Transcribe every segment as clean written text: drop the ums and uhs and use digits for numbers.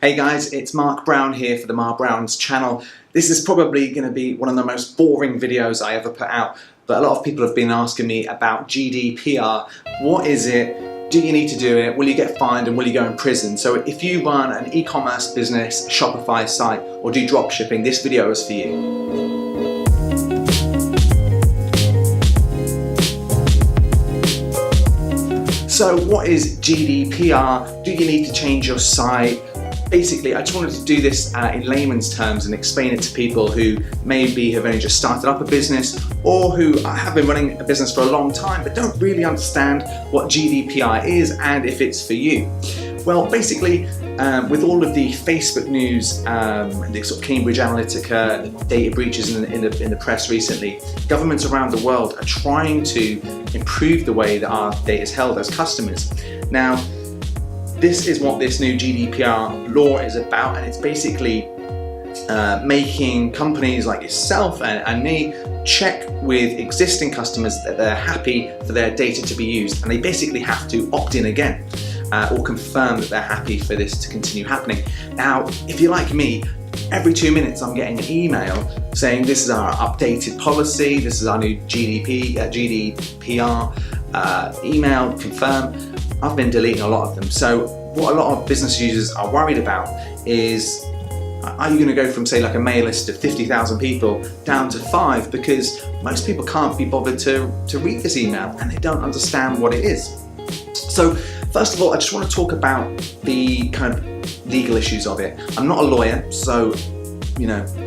Hey guys, it's Mark Brown here for the Mark Brown's channel. This is probably going to be one of the most boring videos I ever put out, but a lot of people have been asking me about GDPR. What is it? Do you need to do it? Will you get fined and will you go in prison? So if you run an e-commerce business, Shopify site, or do dropshipping, this video is for you. So what is GDPR? Do you need to change your site? Basically, I just wanted to do this in layman's terms and explain it to people who maybe have only just started up a business or who have been running a business for a long time but don't really understand what GDPR is and if it's for you. Well, basically, with all of the Facebook news, the sort of Cambridge Analytica data breaches in the press recently, governments around the world are trying to improve the way that our data is held as customers. Now, this is what this new GDPR law is about, and it's basically making companies like yourself and me check with existing customers that they're happy for their data to be used, and they basically have to opt in again or confirm that they're happy for this to continue happening. Now, if you're like me, every 2 minutes I'm getting an email saying this is our updated policy, this is our new GDPR email, confirm. I've been deleting a lot of them. So what a lot of business users are worried about is, are you going to go from, say, like a mail list of 50,000 people down to 5? Because most people can't be bothered to read this email and they don't understand what it is. So first of all, I just want to talk about the kind of legal issues of it. I'm not a lawyer, so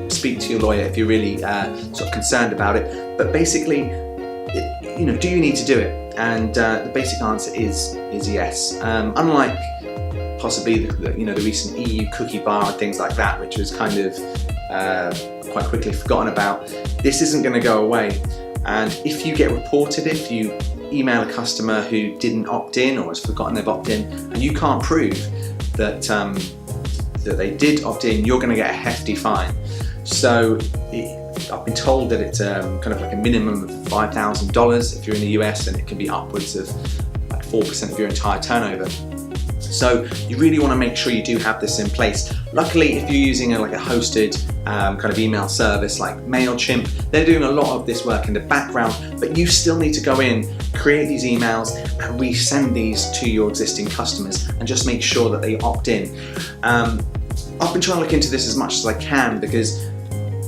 speak to your lawyer if you're really sort of concerned about it. But basically, do you need to do it? And the basic answer is yes. Unlike possibly the recent EU cookie bar and things like that, which was kind of quite quickly forgotten about, this isn't going to go away. And if you get reported, if you email a customer who didn't opt in or has forgotten they've opted in, and you can't prove that that they did opt in, you're going to get a hefty fine. So I've been told that it's kind of like a minimum of $5,000 if you're in the US, and it can be upwards of like 4% of your entire turnover. So you really want to make sure you do have this in place. Luckily, if you're using a hosted kind of email service like MailChimp, they're doing a lot of this work in the background, but you still need to go in, create these emails and resend these to your existing customers and just make sure that they opt in. I've been trying to look into this as much as I can, because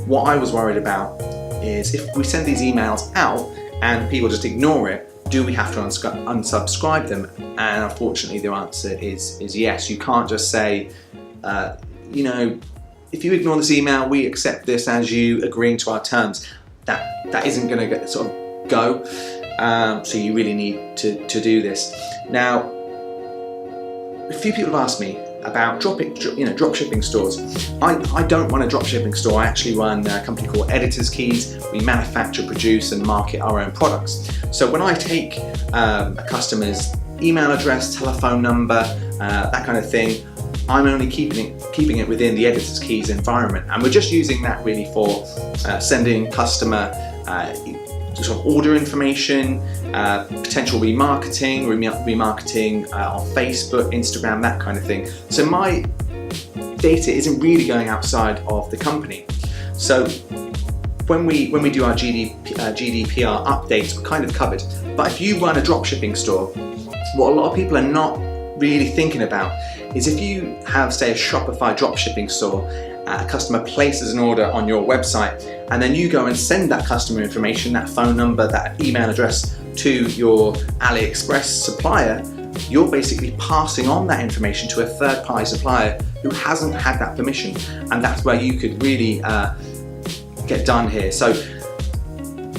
what I was worried about is if we send these emails out and people just ignore it, do we have to unsubscribe them? And unfortunately, the answer is yes. You can't just say, if you ignore this email, we accept this as you agreeing to our terms. That isn't going to sort of go. So you really need to do this. Now, a few people have asked me about dropshipping stores. I don't run a dropshipping store. I actually run a company called Editor's Keys. We manufacture, produce and market our own products. So when I take a customer's email address, telephone number, that kind of thing, I'm only keeping it within the Editor's Keys environment, and we're just using that really for sending customer sort of order information, potential remarketing on Facebook, Instagram, that kind of thing. So my data isn't really going outside of the company. So when we do our GDPR updates, we're kind of covered. But if you run a dropshipping store, what a lot of people are not really thinking about is, if you have, say, a Shopify dropshipping store, a customer places an order on your website, and then you go and send that customer information, that phone number, that email address to your AliExpress supplier, you're basically passing on that information to a third-party supplier who hasn't had that permission, and that's where you could really get done here. So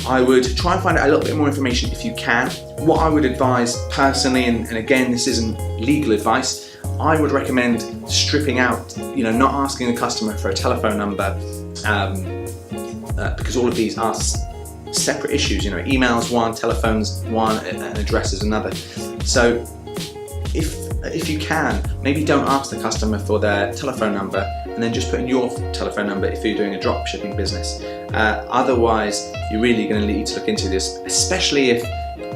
I would try and find out a little bit more information if you can. What I would advise personally, and again, this isn't legal advice, I would recommend stripping out, not asking the customer for a telephone number, because all of these are separate issues. Emails one, telephones one, and address is another. So if you can, maybe don't ask the customer for their telephone number, and then just put in your telephone number if you're doing a drop shipping business. Otherwise, you're really going to need to look into this, especially if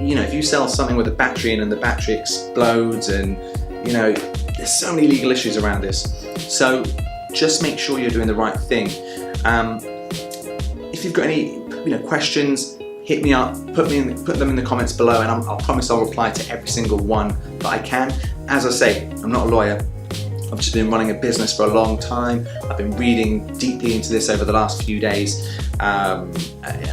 you sell something with a battery in and the battery explodes, and There's so many legal issues around this. So just make sure you're doing the right thing. If you've got any questions, hit me up, put them in the comments below, and I promise I'll reply to every single one that I can. As I say, I'm not a lawyer. I've just been running a business for a long time. I've been reading deeply into this over the last few days, and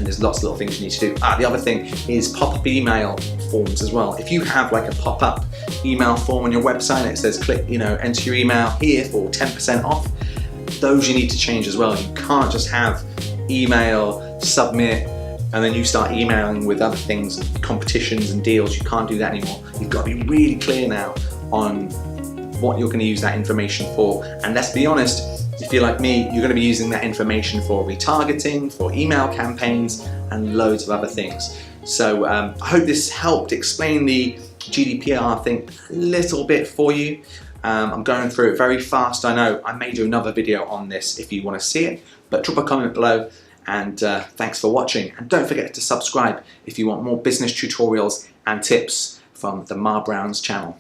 there's lots of little things you need to do. The other thing is pop-up email forms as well. If you have like a pop-up email form on your website and it says click, enter your email here for 10% off, those you need to change as well. You can't just have email, submit, and then you start emailing with other things, competitions and deals. You can't do that anymore. You've got to be really clear now on what you're going to use that information for. And let's be honest, if you're like me, you're going to be using that information for retargeting, for email campaigns, and loads of other things. So I hope this helped explain the GDPR thing a little bit for you. I'm going through it very fast, I know. I may do another video on this if you want to see it, but drop a comment below, and thanks for watching. And don't forget to subscribe if you want more business tutorials and tips from the Ma Brown's channel.